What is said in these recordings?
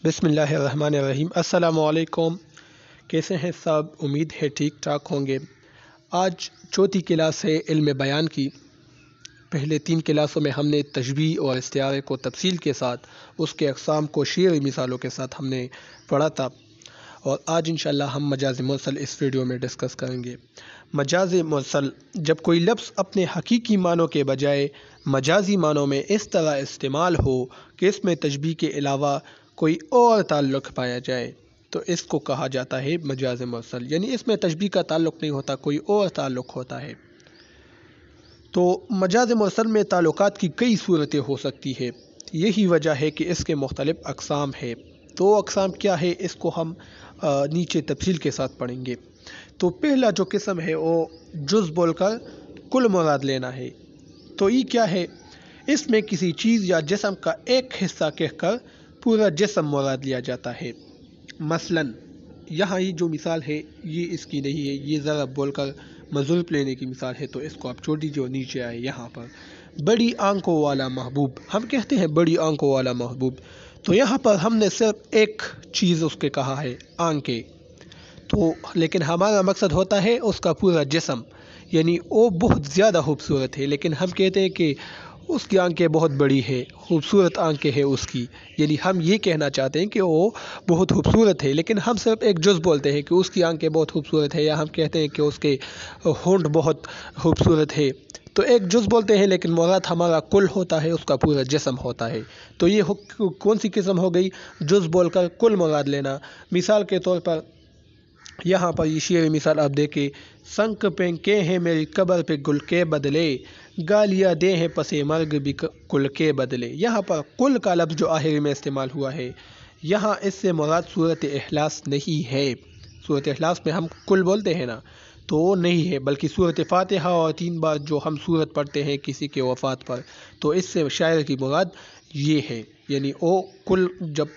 بسم اللہ الرحمن الرحیم۔ السلام علیکم، کیسے ہیں سب؟ امید ہے ٹھیک ٹھاک ہوں گے۔ آج چوتھی کلاس ہے علم بیان کی۔ پہلے 3 کلاسوں میں ہم نے تشبیہ اور استعارے کو تفصیل کے ساتھ اس کے اقسام کو شعری مثالوں کے ساتھ ہم نے پڑھا تھا، اور آج انشاءاللہ ہم مجاز مرسل اس ویڈیو میں ڈسکس کریں گے۔ مجاز مرسل جب کوئی لفظ اپنے حقیقی معنوں کے بجائے مجازی معنوں میں اس طرح استعمال ہو کہ اس میں تشبیہ کے علاوہ کوئی اور تعلق پایا جائے تو اس کو کہا جاتا ہے مجاز مرسل، یعنی اس میں تشبیہ کا تعلق نہیں ہوتا، کوئی اور تعلق ہوتا ہے۔ تو مجاز مرسل میں تعلقات کی کئی صورتیں ہو سکتی ہے، یہی وجہ ہے کہ اس کے مختلف اقسام ہے۔ تو اقسام کیا ہے اس کو ہم نیچے تفصیل کے ساتھ پڑھیں گے۔ تو پہلا جو قسم ہے وہ جز بول کر کل مراد لینا ہے۔ تو یہ کیا ہے؟ اس میں کسی چیز یا جسم کا ایک حصہ کہہ کر پورا جسم مراد لیا جاتا ہے۔ مثلاً یہاں یہ جو مثال ہے یہ اس کی نہیں ہے، یہ ضرب بول کر مضروب لینے کی مثال ہے، تو اس کو آپ چھوڑ دیجیے اور نیچے آئے یہاں پر بڑی آنکھوں والا محبوب، ہم کہتے ہیں بڑی آنکھوں والا محبوب، تو یہاں پر ہم نے صرف ایک چیز اس کے کہا ہے، آنکھیں، تو لیکن ہمارا مقصد ہوتا ہے اس کا پورا جسم، یعنی وہ بہت زیادہ خوبصورت ہے، لیکن ہم کہتے ہیں کہ اس کی آنکھیں بہت بڑی ہے، خوبصورت آنکھیں ہیں اس کی، یعنی ہم یہ کہنا چاہتے ہیں کہ وہ بہت خوبصورت ہے، لیکن ہم صرف ایک جز بولتے ہیں کہ اس کی آنکھیں بہت خوبصورت ہے، یا ہم کہتے ہیں کہ اس کے ہونٹ بہت خوبصورت ہے، تو ایک جز بولتے ہیں لیکن مراد ہمارا کل ہوتا ہے، اس کا پورا جسم ہوتا ہے۔ تو یہ کون سی قسم ہو گئی؟ جز بول کر کل مراد لینا۔ مثال کے طور پر یہاں پر یہ شعری مثال آپ دیکھیں، سنک پینکے ہیں میری قبر پہ گل کے بدلے، گالیاں دے ہیں پس مرگ بھی کل کے بدلے۔ یہاں پر کل کا لفظ جو آخر میں استعمال ہوا ہے، یہاں اس سے مراد صورت اخلاص نہیں ہے۔ صورت اخلاص میں ہم کل بولتے ہیں نا، تو وہ نہیں ہے، بلکہ صورت فاتحہ اور 3 بار جو ہم صورت پڑھتے ہیں کسی کے وفات پر، تو اس سے شاعر کی مراد یہ ہے، یعنی وہ کل جب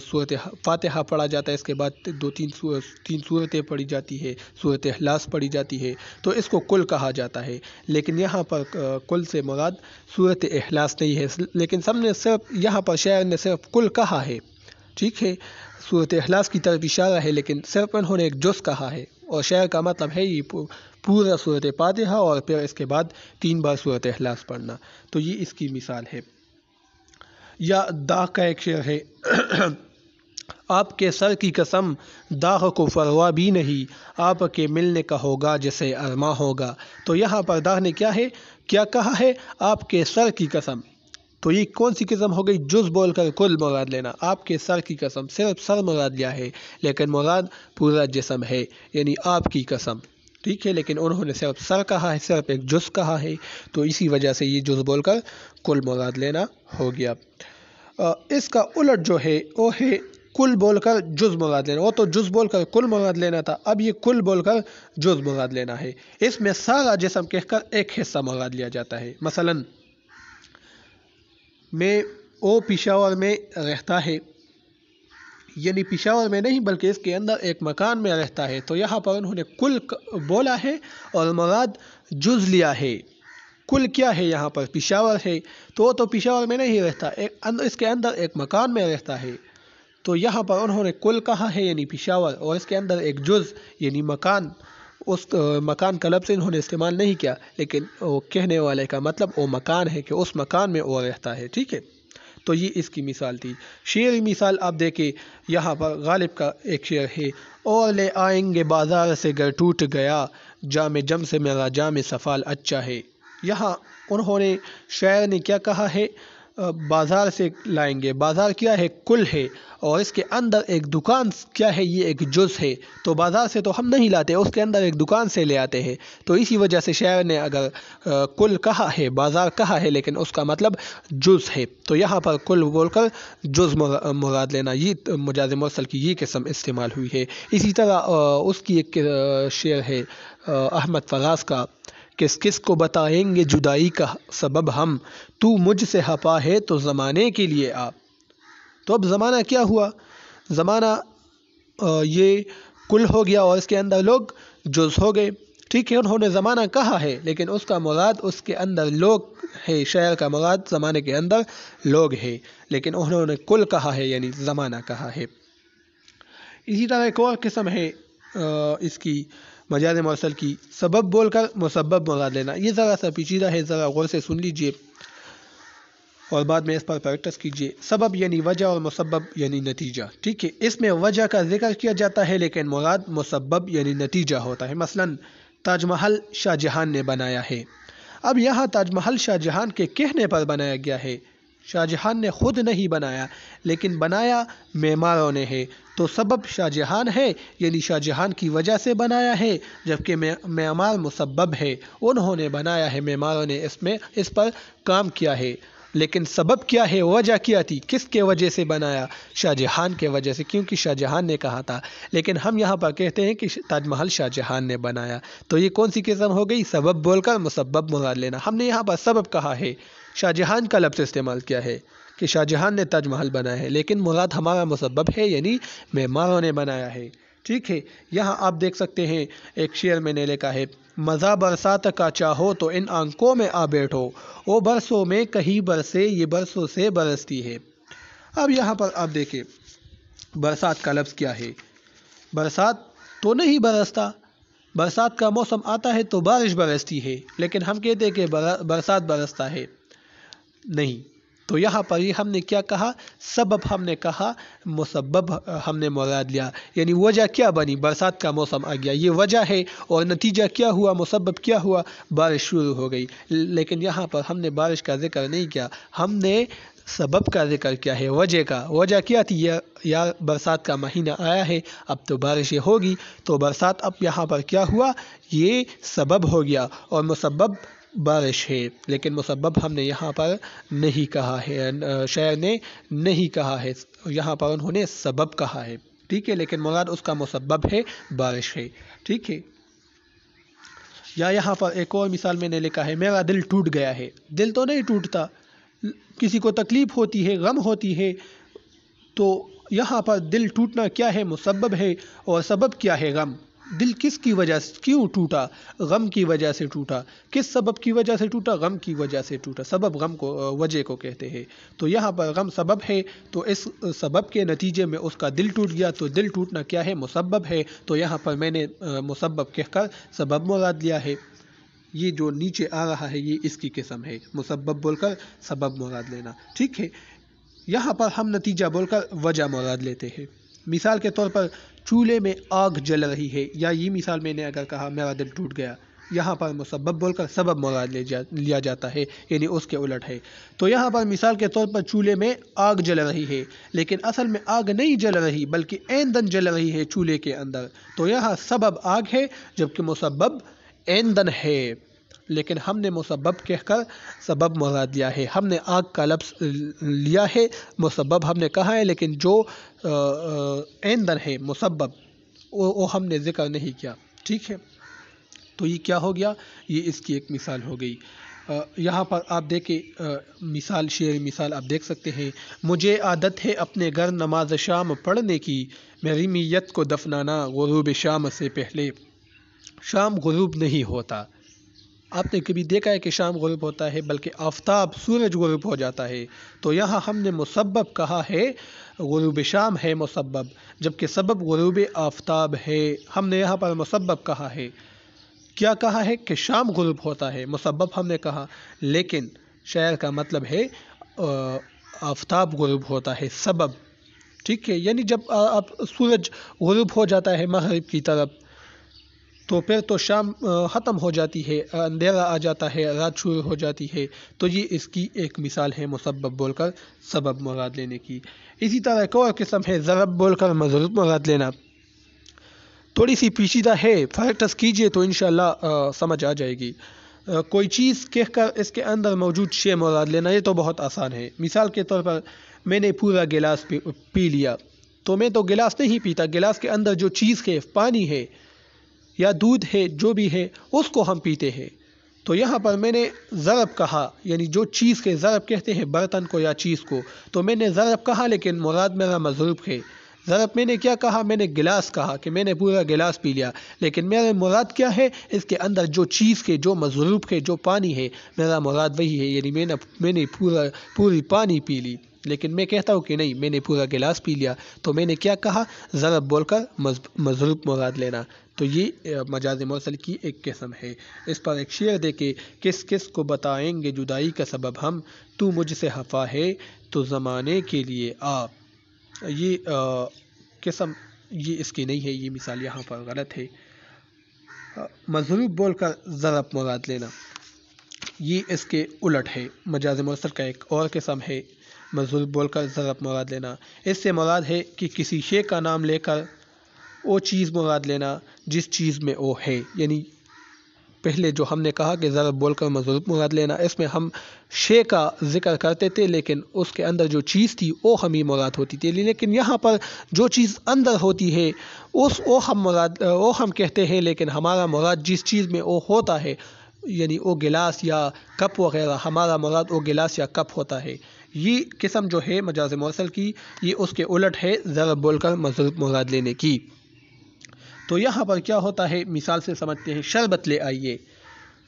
صورت فاتحہ پڑھا جاتا ہے، اس کے بعد 3 صورتیں پڑھی جاتی ہے، صورت اخلاص پڑھی جاتی ہے، تو اس کو کل کہا جاتا ہے، لیکن یہاں پر کل سے مراد صورت اخلاص نہیں ہے، لیکن سب نے صرف یہاں پر شاعر نے صرف کل کہا ہے، ٹھیک ہے، صورت اخلاص کی طرف اشارہ ہے، لیکن صرف انہوں نے ایک جز کہا ہے، اور شاعر کا مطلب ہے یہ پورا صورت فاتحہ اور پھر اس کے بعد 3 بار صورت اخلاص پڑھنا، تو یہ اس کی مثال ہے۔ یا داغ کا ایک شعر ہے، آپ کے سر کی قسم داغ کو پرواہ بھی نہیں، آپ کے ملنے کا ہوگا جسے ارماں ہوگا۔ تو یہاں پر داغ نے کیا کہا ہے؟ آپ کے سر کی قسم، تو یہ کون سی قسم ہو گئی؟ جز بول کر کل مراد لینا۔ آپ کے سر کی قسم، صرف سر مراد لیا ہے، لیکن مراد پورا جسم ہے، یعنی آپ کی قسم، ٹھیک ہے، لیکن انہوں نے صرف سر کہا ہے، صرف ایک جز کہا ہے، تو اسی وجہ سے یہ جز بول کر کل مراد لینا ہو گیا۔ اس کا الٹ جو ہے وہ ہے کل بول کر جز مراد لینا۔ وہ تو جز بول کر کل مراد لینا تھا، اب یہ کل بول کر جز مراد لینا ہے۔ اس میں سارا جسم کہہ کر ایک حصہ مراد لیا جاتا ہے۔ مثلاً وہ پشاور میں رہتا ہے، یعنی پشاور میں نہیں بلکہ اس کے اندر ایک مکان میں رہتا ہے، تو یہاں پر انہوں نے کل بولا ہے اور مراد جز لیا ہے۔ کل کیا ہے؟ یہاں پر پشاور ہے، تو وہ تو پشاور میں نہیں رہتا، اس کے اندر ایک مکان میں رہتا ہے، تو یہاں پر انہوں نے کل کہا ہے یعنی پشاور، اور اس کے اندر ایک جز یعنی مکان، اس مکان کا لفظ انہوں نے استعمال نہیں کیا، لیکن وہ کہنے والے کا مطلب وہ مکان ہے کہ اس مکان میں وہ رہتا ہے، ٹھیک ہے، تو یہ اس کی مثال تھی۔ شعری مثال آپ دیکھیں، یہاں پر غالب کا ایک شعر ہے، اور لے آئیں گے بازار سے گر ٹوٹ گیا، جام جم سے میرا جام سفال اچھا ہے۔ یہاں انہوں نے شاعر نے کیا کہا ہے؟ بازار سے لائیں گے، بازار کیا ہے؟ کل ہے، اور اس کے اندر ایک دکان کیا ہے؟ یہ ایک جز ہے، تو بازار سے تو ہم نہیں لاتے، اس کے اندر ایک دکان سے لے آتے ہیں، تو اسی وجہ سے شاعر نے اگر کل کہا ہے، بازار کہا ہے، لیکن اس کا مطلب جز ہے، تو یہاں پر کل بول کر جز مراد لینا، یہ مجاز مرسل کی یہ قسم استعمال ہوئی ہے۔ اسی طرح اس کی ایک شعر ہے احمد فراز کا، کس کس کو بتائیں گے جدائی کا سبب ہم، تو مجھ سے ہپا ہے تو زمانے کے لیے آپ۔ تو اب زمانہ کیا ہوا؟ زمانہ یہ کل ہو گیا اور اس کے اندر لوگ جز ہو گئے، ٹھیک ہے، انہوں نے زمانہ کہا ہے لیکن اس کا مراد اس کے اندر لوگ ہے، شاعر کا مراد زمانے کے اندر لوگ ہے، لیکن انہوں نے کل کہا ہے یعنی زمانہ کہا ہے۔ اسی طرح ایک اور قسم ہے اس کی مجاز مرسل کی، سبب بول کر مسبب مراد لینا۔ یہ ذرا سا پیچیدہ ہے، ذرا غور سے سن لیجئے اور بعد میں اس پر پریکٹس کیجئے۔ سبب یعنی وجہ اور مسبب یعنی نتیجہ، ٹھیک ہے، اس میں وجہ کا ذکر کیا جاتا ہے لیکن مراد مسبب یعنی نتیجہ ہوتا ہے۔ مثلا تاج محل شاہ جہان نے بنایا ہے، اب یہاں تاج محل شاہ جہان کے کہنے پر بنایا گیا ہے، شاہ جہان نے خود نہیں بنایا لیکن بنایا معماروں نے ہے، تو سبب شاہ جہان ہے یعنی شاہ جہان کی وجہ سے بنایا ہے، جبکہ معمار مسبب ہے، انہوں نے بنایا ہے، معماروں نے اس پر کام کیا ہے، لیکن سبب کیا ہے، وجہ کیا تھی، کس کے وجہ سے بنایا، شاہ جہان کے وجہ سے، کیونکہ شاہ جہان نے کہا تھا، لیکن ہم یہاں پر کہتے ہیں کہ تاج محل شاہ جہان نے بنایا، تو یہ کون سی قسم ہو گئی، سبب بول کر مسبب مراد لینا۔ ہم نے یہاں پر سبب کہا ہے، شاہ جہان کا لفظ استعمال کیا ہے کہ شاہ جہان نے تاج محل بنایا ہے، لیکن مراد ہمارا مسبب ہے یعنی معماروں نے بنایا ہے، ٹھیک ہے۔ یہاں آپ دیکھ سکتے ہیں ایک شعر میں نے لکھا ہے، مزہ برسات کا چاہو تو ان آنکھوں میں آ بیٹھو، وہ برسوں میں کہیں برسے یہ برسوں سے برستی ہے۔ اب یہاں پر آپ دیکھیں برسات کا لفظ کیا ہے، برسات تو نہیں برستا، برسات کا موسم آتا ہے تو بارش برستی ہے، لیکن ہم کہتے ہیں کہ برسات برستا ہے، نہیں، تو یہاں پر یہ ہم نے کیا کہا، سبب ہم نے کہا، مسبب ہم نے مراد لیا، یعنی وجہ کیا بنی، برسات کا موسم آ گیا، یہ وجہ ہے، اور نتیجہ کیا ہوا، مسبب کیا ہوا، بارش شروع ہو گئی، لیکن یہاں پر ہم نے بارش کا ذکر نہیں کیا، ہم نے سبب کا ذکر کیا ہے، وجہ کا، وجہ کیا تھی، یا برسات کا مہینہ آیا ہے اب تو بارشیں ہوگی، تو برسات اب یہاں پر کیا ہوا، یہ سبب ہو گیا، اور مسبب بارش ہے، لیکن مسبب ہم نے یہاں پر نہیں کہا ہے، شاعر نے نہیں کہا ہے، یہاں پر انہوں نے سبب کہا ہے، ٹھیک ہے، لیکن مراد اس کا مسبب ہے، بارش ہے، ٹھیک ہے۔ یا یہاں پر ایک اور مثال میں نے لکھا ہے، میرا دل ٹوٹ گیا ہے، دل تو نہیں ٹوٹتا، کسی کو تکلیف ہوتی ہے، غم ہوتی ہے، تو یہاں پر دل ٹوٹنا کیا ہے، مسبب ہے، اور سبب کیا ہے، غم، دل کس کی وجہ سے کیوں ٹوٹا، غم کی وجہ سے ٹوٹا، کس سبب کی وجہ سے ٹوٹا، غم کی وجہ سے ٹوٹا، سبب غم کو وجہ کو کہتے ہیں، تو یہاں پر غم سبب ہے، تو اس سبب کے نتیجے میں اس کا دل ٹوٹ گیا، تو دل ٹوٹنا کیا ہے، مسبب ہے، تو یہاں پر میں نے مسبب کہہ کر سبب مراد لیا ہے، یہ جو نیچے آ رہا ہے یہ اس کی قسم ہے، مسبب بول کر سبب مراد لینا، ٹھیک ہے۔ یہاں پر ہم نتیجہ بول کر وجہ مراد لیتے ہیں، مثال کے طور پر چولہے میں آگ جل رہی ہے، یا یہ مثال میں نے اگر کہا میرا دل ٹوٹ گیا، یہاں پر مسبب بول کر سبب مراد لیا جاتا ہے، یعنی اس کے الٹ ہے، تو یہاں پر مثال کے طور پر چولہے میں آگ جل رہی ہے، لیکن اصل میں آگ نہیں جل رہی بلکہ ایندھن جل رہی ہے چولہے کے اندر، تو یہاں سبب آگ ہے جبکہ مسبب ایندھن ہے، لیکن ہم نے مسبب کہہ کر سبب مراد لیا ہے، ہم نے آگ کا لفظ لیا ہے، مسبب ہم نے کہا ہے، لیکن جو ایندھن ہے مسبب وہ ہم نے ذکر نہیں کیا، ٹھیک ہے، تو یہ کیا ہو گیا، یہ اس کی ایک مثال ہو گئی۔ یہاں پر آپ دیکھیں مثال، شعری مثال آپ دیکھ سکتے ہیں، مجھے عادت ہے اپنے گھر نماز شام پڑھنے کی، میری میت کو دفنانا غروب شام سے پہلے، شام غروب نہیں ہوتا، آپ نے کبھی دیکھا ہے کہ شام غروب ہوتا ہے، بلکہ آفتاب سورج غروب ہو جاتا ہے، تو یہاں ہم نے مسبب کہا ہے، غروب شام ہے مسبب، جبکہ سبب غروب آفتاب ہے، ہم نے یہاں پر مسبب کہا ہے، کیا کہا ہے کہ شام غروب ہوتا ہے، مسبب ہم نے کہا، لیکن شاعر کا مطلب ہے آفتاب غروب ہوتا ہے، سبب، ٹھیک ہے، یعنی جب سورج غروب ہو جاتا ہے مغرب کی طرف تو پھر تو شام ختم ہو جاتی ہے، اندھیرا آ جاتا ہے، رات شروع ہو جاتی ہے، تو یہ اس کی ایک مثال ہے مسبب بول کر سبب مراد لینے کی۔ اسی طرح ایک اور قسم ہے ضرب بول کر مضروب مراد لینا، تھوڑی سی پیچیدہ ہے، پریکٹس کیجئے تو انشاءاللہ سمجھ آ جائے گی۔ کوئی چیز کہہ کر اس کے اندر موجود شے مراد لینا، یہ تو بہت آسان ہے، مثال کے طور پر میں نے پورا گلاس پی لیا، تو میں تو گلاس نہیں پیتا، گلاس کے اندر جو چیز ہے، پانی ہے یا دودھ ہے، جو بھی ہے اس کو ہم پیتے ہیں، تو یہاں پر میں نے ضرب کہا، یعنی جو چیز کے ضرب کہتے ہیں برتن کو یا چیز کو، تو میں نے ضرب کہا لیکن مراد میرا مضروب ہے، ضرب میں نے کیا کہا، میں نے گلاس کہا کہ میں نے پورا گلاس پی لیا، لیکن میرا مراد کیا ہے، اس کے اندر جو چیز کے، جو مضروب ہے، جو پانی ہے، میرا مراد وہی ہے، یعنی میں نے پوری پانی پی لی، لیکن میں کہتا ہوں کہ نہیں میں نے پورا گلاس پی لیا، تو میں نے کیا کہا، ضرب بول کر مضروب مراد لینا۔ تو یہ مجاز مرسل کی ایک قسم ہے۔ اس پر ایک شعر دے کہ کس کس کو بتائیں گے جدائی کا سبب ہم، تو مجھ سے خفا ہے تو زمانے کے لیے آ۔ یہ قسم یہ اس کی نہیں ہے، یہ مثال یہاں پر غلط ہے۔ مضروب بول کر ضرب مراد لینا یہ اس کے الٹ ہے۔ مجاز مرسل کا ایک اور قسم ہے مضروب بول کر ضرب مراد لینا۔ اس سے مراد ہے کہ کسی شے کا نام لے کر وہ چیز مراد لینا جس چیز میں وہ ہے، یعنی پہلے جو ہم نے کہا کہ ضرب بول کر مضروب مراد لینا، اس میں ہم شے کا ذکر کرتے تھے لیکن اس کے اندر جو چیز تھی وہ ہمیں مراد ہوتی تھی، لیکن یہاں پر جو چیز اندر ہوتی ہے وہ ہم کہتے ہیں، لیکن ہمارا مراد جس چیز میں وہ ہوتا ہے، یعنی وہ گلاس یا کپ وغیرہ، ہمارا مراد وہ گلاس یا کپ ہوتا ہے۔ یہ قسم جو ہے مجاز مرسل کی، یہ اس کے الٹ ہے ضرب بول کر مضروب مراد لینے کی۔ تو یہاں پر کیا ہوتا ہے، مثال سے سمجھتے ہیں، شربت لے آئیے،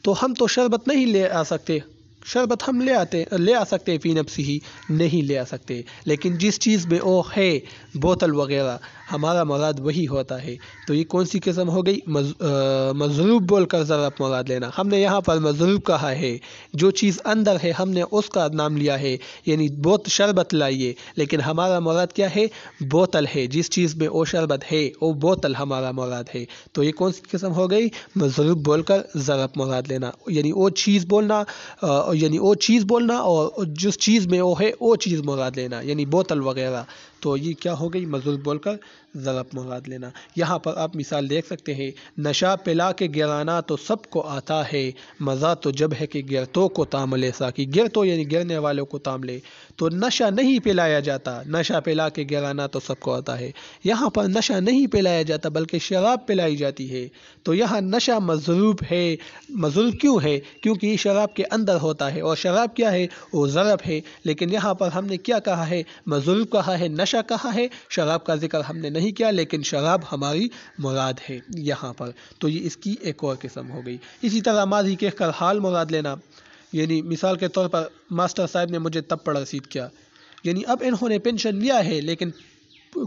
تو ہم تو شربت نہیں لے آ سکتے، شربت ہم لے آ سکتے فی نفسی ہی نہیں لے آ سکتے، لیکن جس چیز میں وہ ہے بوتل وغیرہ، ہمارا مراد وہی ہوتا ہے۔ تو یہ کون سی قسم ہو گئی، مضروب بول کر ضرب مراد لینا۔ ہم نے یہاں پر مضروب کہا ہے، جو چیز اندر ہے ہم نے اس کا نام لیا ہے، یعنی شربت لائیے، لیکن ہمارا مراد کیا ہے، بوتل ہے، جس چیز میں وہ شربت ہے وہ بوتل ہمارا مراد ہے۔ تو یہ کون سی قسم ہو گئی، مضروب بول کر ضرب مراد لینا، یعنی وہ چیز بولنا اور جس چیز میں وہ ہے وہ چیز مراد لینا، یعنی بوتل وغیرہ۔ تو یہ کیا ہو گئی، مضروب بول کر ضرب مراد لینا۔ یہاں پر آپ مثال دیکھ سکتے ہیں، نشہ پلا کے گرانا تو سب کو آتا ہے، مزہ تو جب ہے کہ گرتوں کو تام لے ساکی، گرتوں یعنی گرنے والوں کو تام لے۔ تو نشہ نہیں پلایا جاتا، نشہ پلا کے گرانا تو سب کو آتا ہے، یہاں پر نشہ نہیں پلایا جاتا بلکہ شراب پلائی جاتی ہے۔ تو یہاں نشہ مضروب ہے، مضروب کیوں ہے، کیونکہ یہ شراب کے اندر ہوتا ہے، اور شراب کیا ہے، وہ ضرب ہے، لیکن یہاں پر ہم نے کیا کہا ہے، مضروب کہا ہے، نشہ کہا ہے، شراب کا ذکر ہم نے نہیں کیا، لیکن شراب ہماری مراد ہے یہاں پر۔ تو یہ اس کی ایک اور قسم ہو گئی۔ اسی طرح ماضی کہہ کر حال مراد لینا، یعنی مثال کے طور پر ماسٹر صاحب نے مجھے تب پر رسید کیا، یعنی اب انہوں نے پینشن لیا ہے لیکن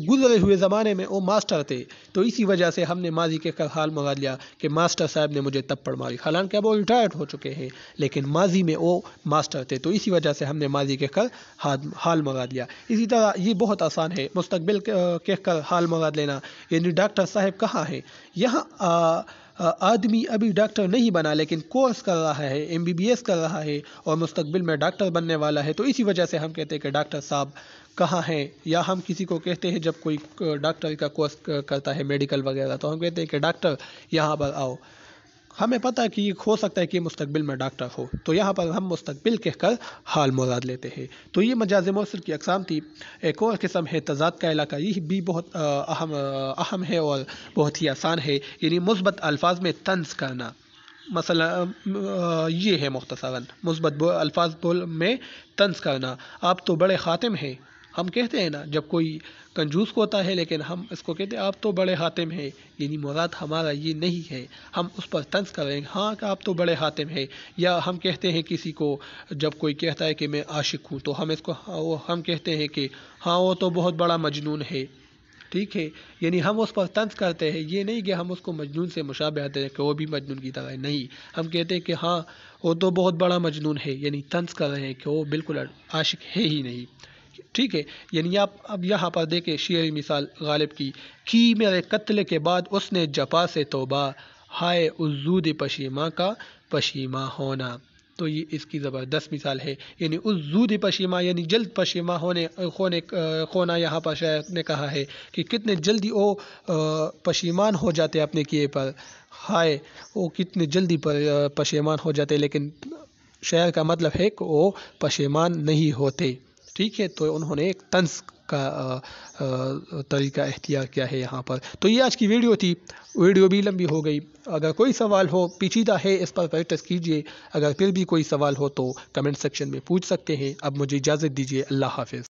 گزرے ہوئے زمانے میں وہ ماسٹر تھے، تو اسی وجہ سے ہم نے ماضی کہہ کر حال مراد لیا کہ ماسٹر صاحب نے مجھے تب پر ماری، حالانکہ اب وہ ریٹائرڈ ہو چکے ہیں لیکن ماضی میں وہ ماسٹر تھے، تو اسی وجہ سے ہم نے ماضی کہہ کر حال مراد لیا۔ اسی طرح یہ بہت آسان ہے، مستقبل کہہ کر حال مراد لینا، یعنی ڈاکٹر صاحب کہاں ہیں، یہاں آدمی ابھی ڈاکٹر نہیں بنا لیکن کورس کر رہا ہے، MBBS کر رہا ہے اور مستقبل میں ڈاکٹر بننے والا ہے، تو اسی وجہ سے ہم کہتے ہیں کہ ڈاکٹر صاحب کہاں ہیں۔ یا ہم کسی کو کہتے ہیں جب کوئی ڈاکٹر کا کورس کرتا ہے میڈیکل وغیرہ، تو ہم کہتے ہیں کہ ڈاکٹر یہاں پر آؤ، ہمیں پتہ ہے کہ یہ ہو سکتا ہے کہ مستقبل میں ڈاکٹر ہو، تو یہاں پر ہم مستقبل کہہ کر حال مراد لیتے ہیں۔ تو یہ مجاز مرسل کی اقسام تھی۔ ایک اور قسم ہے تضاد کا علاقہ، یہ بھی بہت اہم ہے اور بہت ہی آسان ہے، یعنی مثبت الفاظ میں طنز کرنا۔ مثلا یہ ہے مختصراً مثبت الفاظ میں طنز کرنا۔ آپ تو بڑے خاتم ہیں، ہم کہتے ہیں نا جب کوئی کنجوس ہوتا ہے لیکن ہم اس کو کہتے ہیں آپ تو بڑے حاتم ہیں، یعنی مراد ہمارا یہ نہیں ہے، ہم اس پر طنز کر رہے ہیں، ہاں کہ آپ تو بڑے حاتم ہیں۔ یا ہم کہتے ہیں کسی کو جب کوئی کہتا ہے کہ میں عاشق ہوں، تو ہم کہتے ہیں کہ ہاں وہ تو بہت بڑا مجنون ہے، ٹھیک ہے، یعنی ہم اس پر طنز کرتے ہیں، یہ نہیں کہ ہم اس کو مجنون سے مشابہ دیں کہ وہ بھی مجنون کی طرح ہے، نہیں، ہم کہتے ہیں کہ ہاں وہ تو بہت بڑا مجنون ہے، یعنی طنز کر رہے ہیں کہ وہ بالکل عاشق ہے ہی نہیں، ٹھیک ہے۔ یعنی آپ اب یہاں پر دیکھیں شعری مثال غالب کی میرے قتل کے بعد اس نے جفا سے توبہ، ہائے اس زود پشیماں کا پشیماں ہونا۔ تو یہ اس کی زبردست مثال ہے، یعنی اس زود پشیماں یعنی جلد پشیماں ہونا یہاں پر شاعر نے کہا ہے کہ کتنے جلدی وہ پشیمان ہو جاتے اپنے کیے پر، ہائے وہ کتنے جلدی پشیمان ہو جاتے، لیکن شاعر کا مطلب ہے کہ وہ پشیمان نہیں ہوتے، ٹھیک ہے۔ تو انہوں نے ایک طنز کا طریقہ اختیار کیا ہے یہاں پر۔ تو یہ آج کی ویڈیو تھی، ویڈیو بھی لمبی ہو گئی، اگر کوئی سوال ہو پیچیدہ ہے اس پر پریکٹس کیجیے، اگر پھر بھی کوئی سوال ہو تو کمنٹ سیکشن میں پوچھ سکتے ہیں۔ اب مجھے اجازت دیجیے، اللہ حافظ۔